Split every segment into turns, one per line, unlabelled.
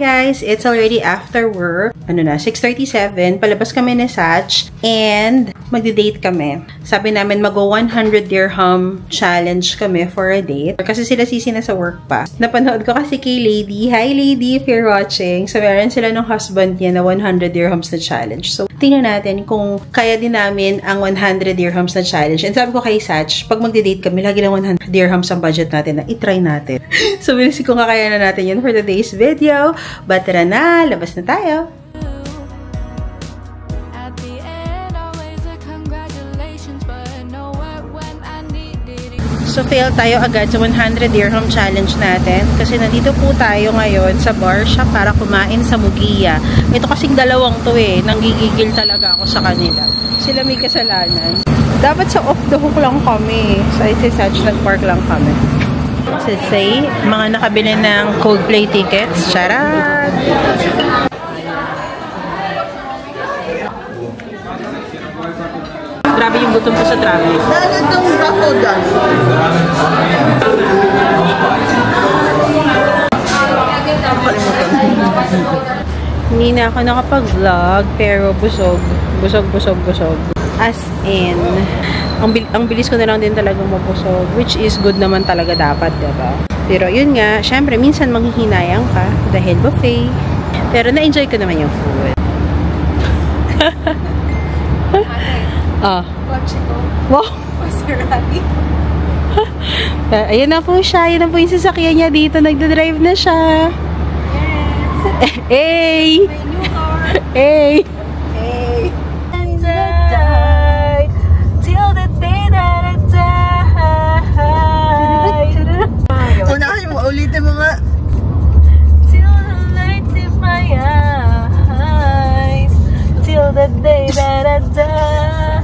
guys! It's already after work. 6:37. Palabas kami ni Sach and magdi-date kami. Sabi namin mag-100 dirham challenge kami for a date. Kasi sila sisi na sa work pa. Napanood ko kasi kay Lady. Hi Lady, if you're watching. So meron sila ng husband niya na 100 dirhams na challenge. So tingnan natin kung kaya din namin ang 100 dirhams na challenge. And sabi ko kay Sach, pag magdi-date kami, lagi lang 100 dirhams ang budget natin na itry natin. So bilisin kung kakayanan natin yun for today's video. But tara na, labas na tayo! So, fail tayo agad sa 100 dirham challenge natin. Kasi nandito po tayo ngayon sa bar shop para kumain sa Mugia. Ito kasing dalawang to eh. Nanggigigil talaga ako sa kanila. Sila may kasalanan. Dapat sa off the hook lang kami. Sa Isisach, nag-park lang kami. So, say, mga nakabili ng Coldplay tickets. Charot! Grabe yung gutom ko sa traffic.
Dahil itong rato dyan.
Hindi na ako nakapag-vlog, pero busog. Busog. As in, ang bilis ko na lang din talagang mabusog. Which is good naman talaga dapat, diba? Pero yun nga, syempre, minsan manghihinayang ka dahil buffet. Pero na-enjoy ko naman yung food.
Kotse ko.
Wow!
Maserati.
Ayan na po siya. Ayan na po yung sasakyan niya dito. Nagdadrive na siya.
Yes!
Hey!
My new car!
Hey!
Hey! Die till the day that I die. Unahin mo, ulitin mo nga. Till the light in my eyes. Till the day that I die.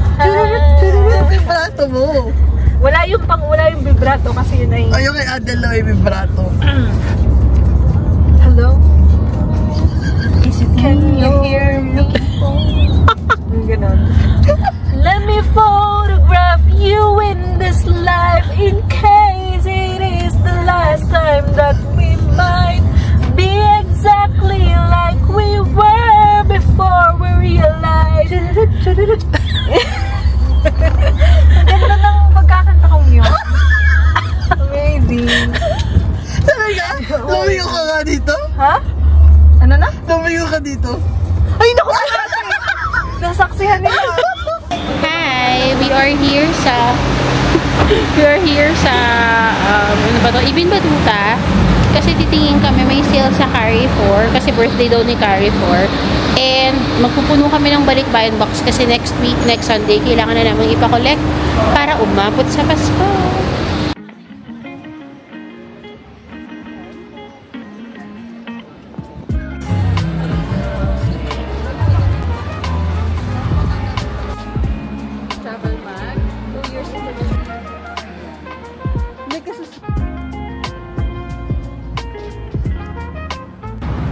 Vibrato mo. Wala yung vibrato kasi yun ay... Ayun kay Adele ay vibrato. Hello? Can you hear me? Ganon. Let me photograph you in this life in case it is the last time that we might be exactly like we were before we realized. Ang ganda ng pagkakanta kong yun. Amazing. Talaga? Lumiyo ka nga dito? Ha? Ano na? Lumiyo ka dito? Ay, naku! Nasaksihan nila.
Hi! We are here sa ano ba to? Ibn Battuta. Kasi titingin kami, may sale sa Carrefour. Kasi birthday daw ni Carrefour. And magpupuno kami ng balikbayan box kasi next week, next Sunday, kailangan na namin ipa-collect para umabot sa Pasko.
Travel bag? 2 years ago.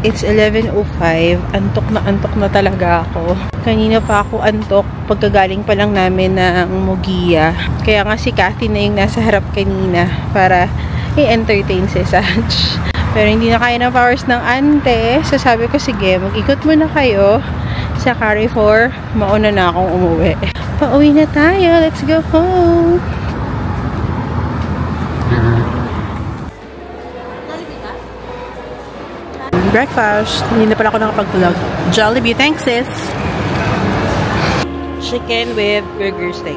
It's 11:05. Antok na talaga ako. Kanina pa ako antok pagkagaling pa lang namin ng Mugia. Kaya nga si Kathy na yung nasa harap kanina para i-entertain si Sach. Pero hindi na kaya ng powers ng ante. So sabi ko, sige, mag-ikot muna kayo sa Carrefour. Mauna na akong umuwi. Pauwi na tayo. Let's go home. Breakfast. Hindi na pala ako nakapag-vlog. Jollibee. Thanks, sis. Chicken with burger steak.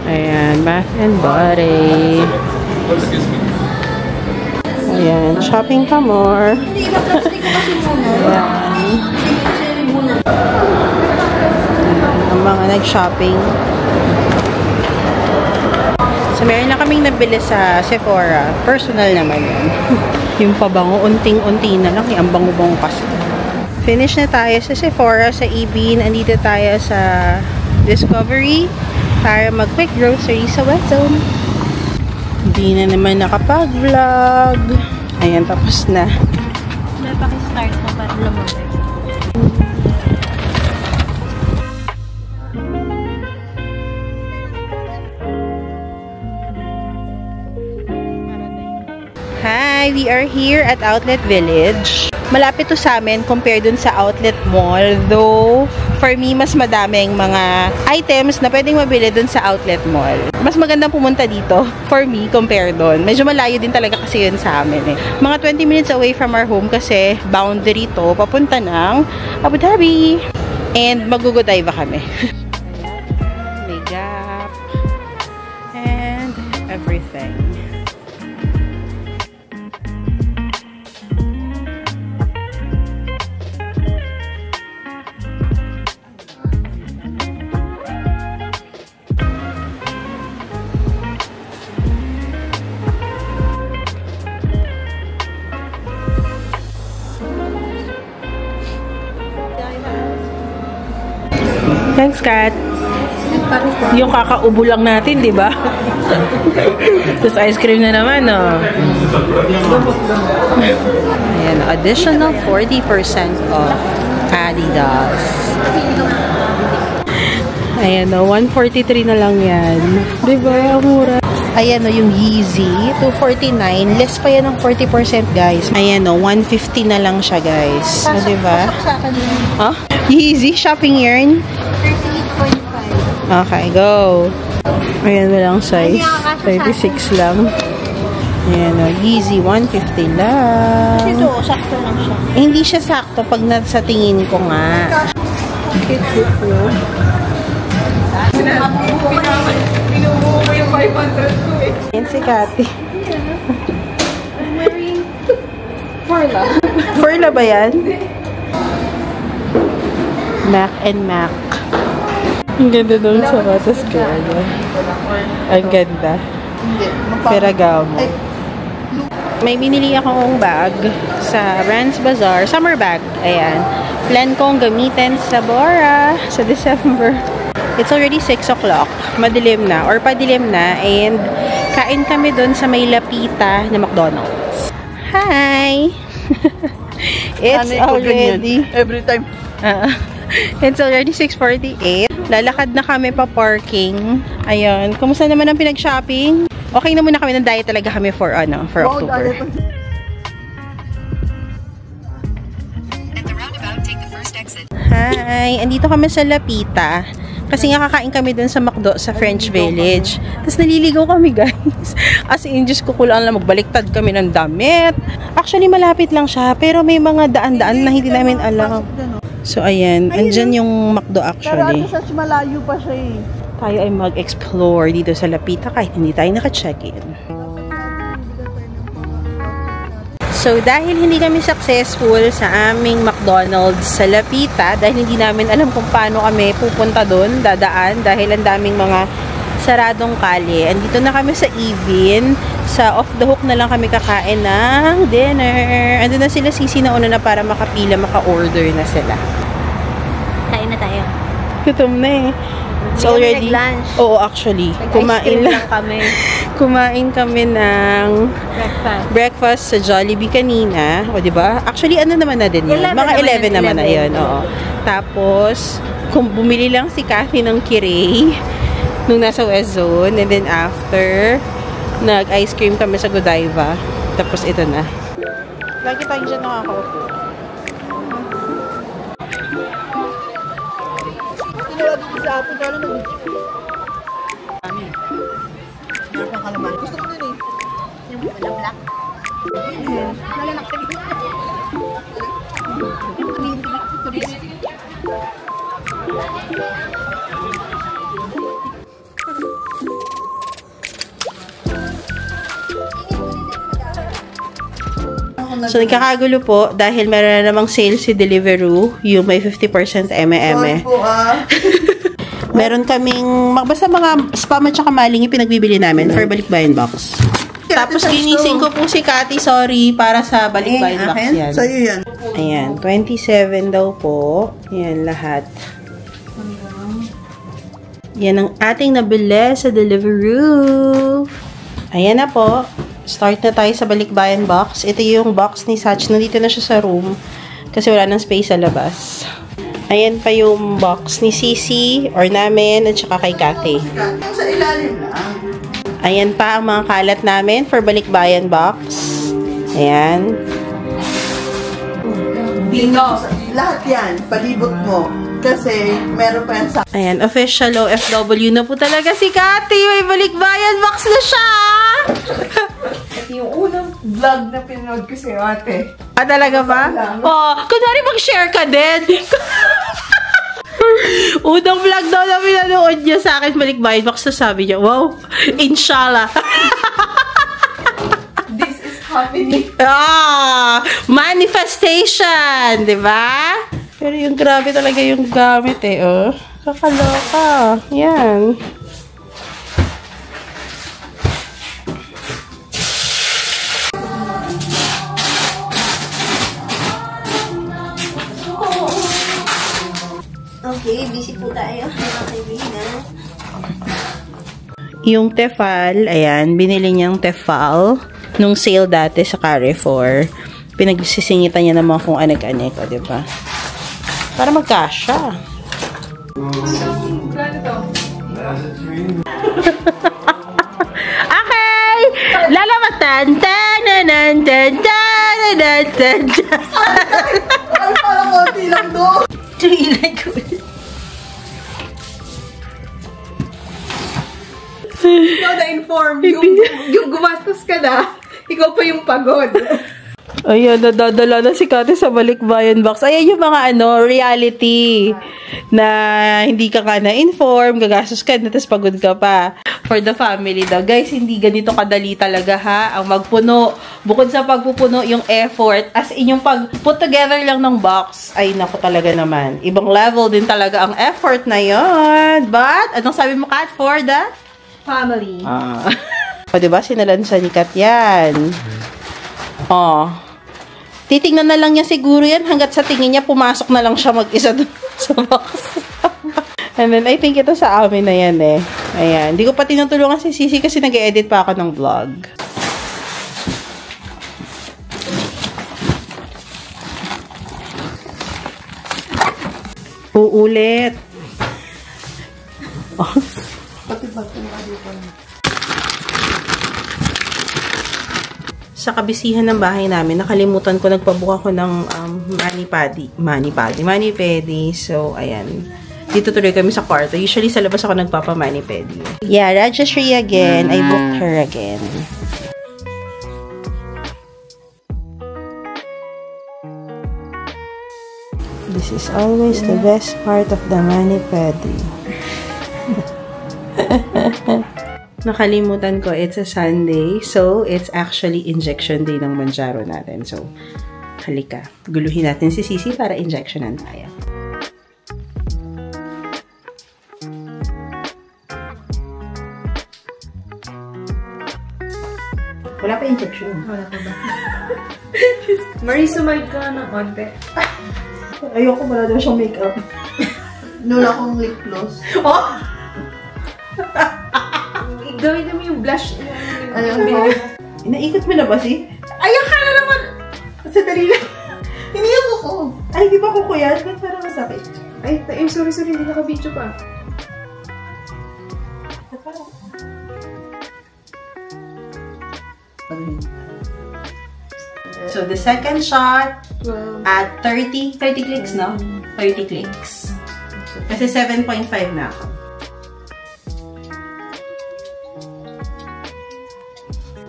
Ayan. Bath and Body. Ayan. Shopping ka more. Ayan. Ang mga nag-shopping. So, meron na kaming nabili sa Sephora. Personal naman yun. Yung pabango, unting-unti na lang. Ang bango-bango kasi. Finish na tayo sa Sephora, sa Ibin. Andito tayo sa Discovery para mag-quick grocery sa West Zone. Hindi na naman nakapag-vlog. Ayan, tapos na.
May pakistart mo para lumabay.
hi! We are here at Outlet Village. Malapit to sa amin compare dun sa Outlet Mall. Though, for me, mas madaming mga items na pwedeng mabili dun sa Outlet Mall. Mas magandang pumunta dito, for me, compare dun. Medyo malayo din talaga kasi yun sa amin eh. Mga 20 minutes away from our home kasi boundary to, papunta ng Abu Dhabi. And mag-Godiva kami. May Gap. And everything. Thanks, Kat. Yung kakaubo lang natin, di ba? Tapos ice cream na naman, no? Ayan, additional 40% off Adidas. Ayan, no, 143 na lang yan. Di ba? Ang mura. Ayan, no, yung Yeezy, 249. Less pa yan ng 40%, guys. Ayan, no, 150 na lang siya, guys. O, di ba? Huh? Yeezy shopping yarn. 38.5. Okay, go. Ayan, walang size. 36 lang. Ayan, no, Yeezy, 150 lang.
Ito, sakto lang siya.
Eh, hindi siya sakto pag nasa tingin ko nga. Cute, no?
Pinubuo ko yung 500 ko eh.
Yan si Cathy.
I'm wearing Forla.
Forla ba yan? Mac and Mac. Ang ganda doon sa katas ko. Ang ganda. Ferragamo. May binili akong bag sa Rans Bazaar. Summer bag. Ayan. Plan kong gamitin sa Bora sa December. It's already 6 o'clock. Madilim na or padilim na and kain kami doon sa may lapita na McDonald's. Hi! It's already
every time.
It's already 6:48. Lalakad na kami pa parking. Ayun. Kumusta naman ang pinag-shopping? Okay na muna kami ng diet talaga kami for October. Hi! Andito kami sa Lapita. Kasi nga kakain kami dun sa McDo sa French Village. Tapos naliligaw kami, guys. As in, Diyos ko, kulang lang magbaliktad kami ng damit. Actually, malapit lang siya. Pero may mga daan-daan na hindi namin alam. So, ayan. Andyan yung McDo actually.
Pero malayo pa siya eh.
Tayo ay mag-explore dito sa Lapita kahit hindi tayo naka-check-in. So, dahil hindi kami successful sa aming McDonald's sa Lapita, dahil hindi namin alam kung paano kami pupunta doon, dadaan, dahil ang daming mga saradong kalye. Andito na kami sa Even. Sa Off the Hook na lang kami kakain ng dinner. Andun na sila, Sisi na una na para makapila, maka-order na sila.
Kain na tayo.
Gutom na eh. It's already
lunch.
Oo, actually. Kumain lang
kami.
Kumain kami ng breakfast sa Jollibee kanina. O, diba? Actually, ano naman na din yun? Mga 11 naman na yun. Oo. Tapos, kung bumili lang si Cathy ng kirey nung nasa West Zone. And then after, nag-ice cream kami sa Godiva. Tapos, ito na. Lagi tayo dyan nakakaupo.
Sa apo ka lang ng kalaman. Gusto ko din eh. Yung black. Nalalak ka dito.
So, nagkakagulo po dahil meron na namang sale si Deliveroo, yung may 50% eme-eme. Meron kaming, basta mga spam at saka maling yung pinagbibili namin for balikbayan box. Tapos, ginising ko po si Cathy, sorry, para sa balikbayan box yan.
Sa'yo yan.
Ayan, 27 daw po. Ayan, lahat. Yan ang ating nabili sa Deliveroo. Ayan na po. Start na tayo sa balikbayan box. Ito yung box ni Sach. Nandito na siya sa room. Kasi wala nang space sa labas. Ayan pa yung box ni Sisi, or namin, at saka kay Cathy.
Sa ilalim lang.
Ayan pa ang mga kalat namin for balikbayan box. Ayan.
Dino, lahat yan, palibot mo. Kasi, meron pa yan sa...
Ayan, official OFW na po talaga si Cathy. May balikbayan box na siya!
Ito yung unang vlog na pinanood ko sa'yo, ate.
Ah, talaga ba? Oh, kunwari mag-share ka din. Unang vlog daw na pinanood niya sa akin, balikbayan box na sabi niya, wow, inshallah.
This is happening.
Ah, manifestation, di ba? Pero yung grabe talaga yung gamit eh, oh. Kakaloka. Yan.
Okay, busy po tayo, mga kaibigan.
Yung Tefal, ayan, binili niyang Tefal nung sale dati sa Carrefour. Pinagsisingitan niya naman kung anek-anek, o, diba? Para magkasya. Okay! Lalawatan! Tananan! Tananan! Tananan!
Ay, parang konti lang doon.
Tumilan ko.
Ikaw na-inform. Yung gumastos ka na, ikaw pa yung pagod.
Ayan, nadadala na si Cathy sa balikbayan box. Ayan yung mga reality na hindi ka nga na-inform, gagastos ka na, tapos pagod ka pa. For the family daw. Guys, hindi ganito kadali talaga ha, ang magpuno. Bukod sa pagpupuno, yung effort, as in yung pag-put together lang ng box, ay naku talaga naman. Ibang level din talaga ang effort na yon. But, anong sabi mo, Kat, for the
Family.
O, diba? Sinalansan ni Kat yan. Oh. Titingnan na lang niya siguro yan hanggat sa tingin niya pumasok na lang siya mag-isa sa box. And then, I think ito sa amin na yan eh. Ayan. Hindi ko pa tinutulungan si Sisi kasi nag-edit pa ako ng vlog. Uulit. Oh. Sa kabisihan ng bahay namin, nakalimutan ko, nagpabuka ko ng mani-pedi. So, ayan. Dito tuloy kami sa kwarto. Usually, sa labas ako nagpapa-mani-pedi. Yeah, Rajashri again. I booked her again. This is always the best part of the mani-pedi. Nakalimutan ko, it's a Sunday. So, it's actually injection day ng Manjaro natin. So, halika. Guluhin natin si Sisi para injectionan tayo. Wala pa injection.
Wala pa ba? Marie, sumay ka ng konti.
Ayoko, wala daw siyang makeup.
Nula akong lip gloss.
Oh!
Gawin naman yung blush.
Ano mo? Inaikot mo na ba si? Ay, akala naman! Sadali lang.
Hindi ako ko.
Ay, di ba ko yan? Ba't parang masakit?
Ay, sorry, hindi naka-video pa.
So, the second shot at 30 clicks, no? 30 clicks. Kasi 7.5 na ako.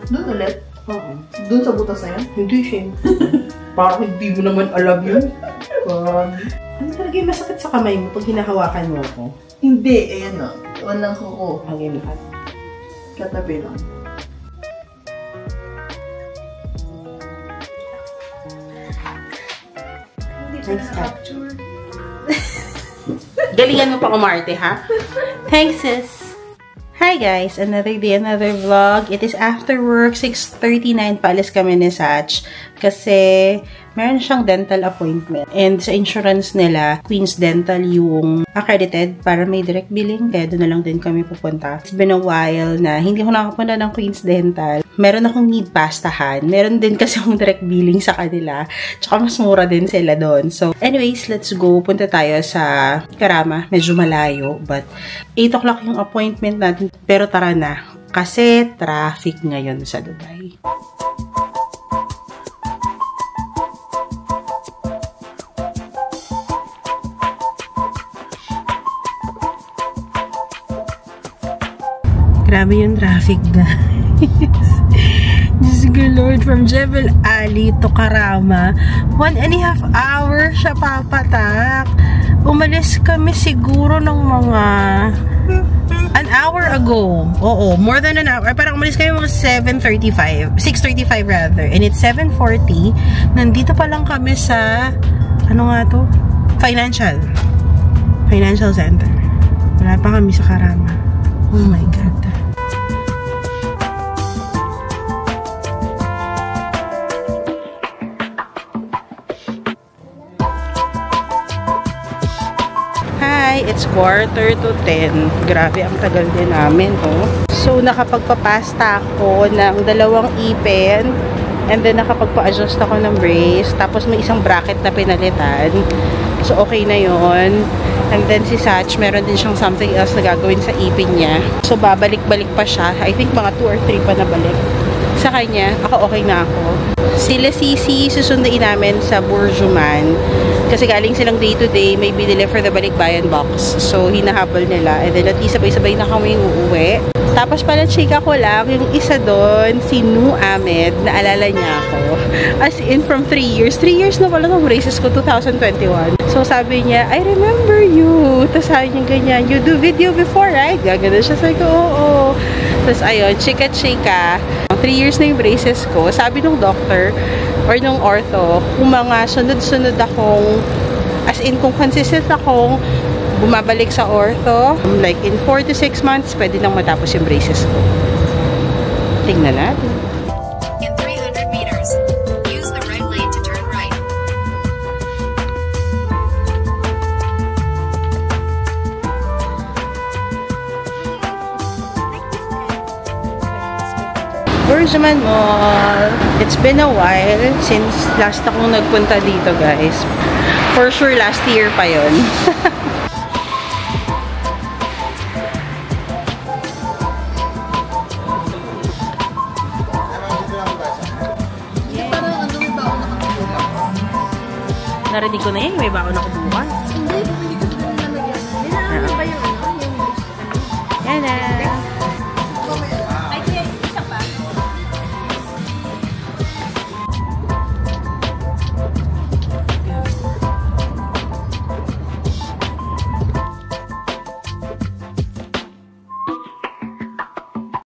Doon ulit?
Oo.
Doon sa butas na yan?
Hindi siya. Parang hindi mo naman alam yun. Ano talaga yung masakit sa kamay mo pag hinahawakan mo ako?
Hindi, ayan o. Walang kuko.
Ang imakat.
Katabi lang.
Nice capture. Galingan mo pa umarte, ha? Thanks, sis. Hi guys! Another day, another vlog. It is after work, 6:39 paalis kami ni Satch. Kasi meron siyang dental appointment. And sa insurance nila, Queen's Dental yung accredited para may direct billing. Kaya doon na lang din kami pupunta. It's been a while na hindi ako nakapunta ng Queen's Dental. Meron akong need pastahan. Meron din kasi akong direct billing sa kanila. Tsaka mas mura din sila doon. So, anyways, let's go. Punta tayo sa Karama. Medyo malayo. But, 8 o'clock yung appointment natin. Pero tara na. Kasi traffic ngayon sa Dubai. Grabe yung traffic, guys. Diyos ko Lord, from Jebel Ali to Karama, 1.5 hours siya papatak. Umalis kami siguro ng mga an hour ago. Oo, more than an hour. Parang umalis kami mga 6:35 rather. And it's 7:40. Nandito pa lang kami sa, ano nga to? Financial Center. Wala pa kami sa Karama. Oh my God. Hi, it's 9:45. Grabe, ang tagal din namin, oh. So, nakapagpapasta ako ng 2 ipin. And then, nakapagpa-adjust ako ng brace. Tapos, may isang bracket na pinalitan. So, okay na yon. And then, si Satch, meron din siyang something else na gagawin sa ipin niya. So, babalik-balik pa siya. I think mga 2 or 3 pa na balik. Sa kanya, ako okay na ako. Sila Sisi, susundain namin sa Bourjuman. Kasi galing silang day-to-day, may binili for the balikbayan box. So, hinahabol nila. And then, at least sabay-sabay na kami uuwi. Tapos pala, chika ko lang, yung isa doon, si Nu Ahmed, naalala niya ako. As in, from 3 years. 3 years na pala ng braces ko, 2021. So, sabi niya, I remember you. Tapos sabi niya ganyan, you do video before, right? Gagano siya. Sabi ko, oo. Tapos, ayun, chika-chika. 3 years na yung braces ko. Sabi nung doctor, or nung ortho, kung mga sunod-sunod akong, as in, kung consistent akong bumabalik sa ortho, like in 4 to 6 months, pwede nang matapos yung braces ko. Tingnan natin.
In 300 meters, use the right lane to turn right.
Bourjuman Mall. It's been a while since last akong nagpunta dito, guys. For sure, last year pa yun. Narinig ko na eh, may baon ako bukas.
Hindi,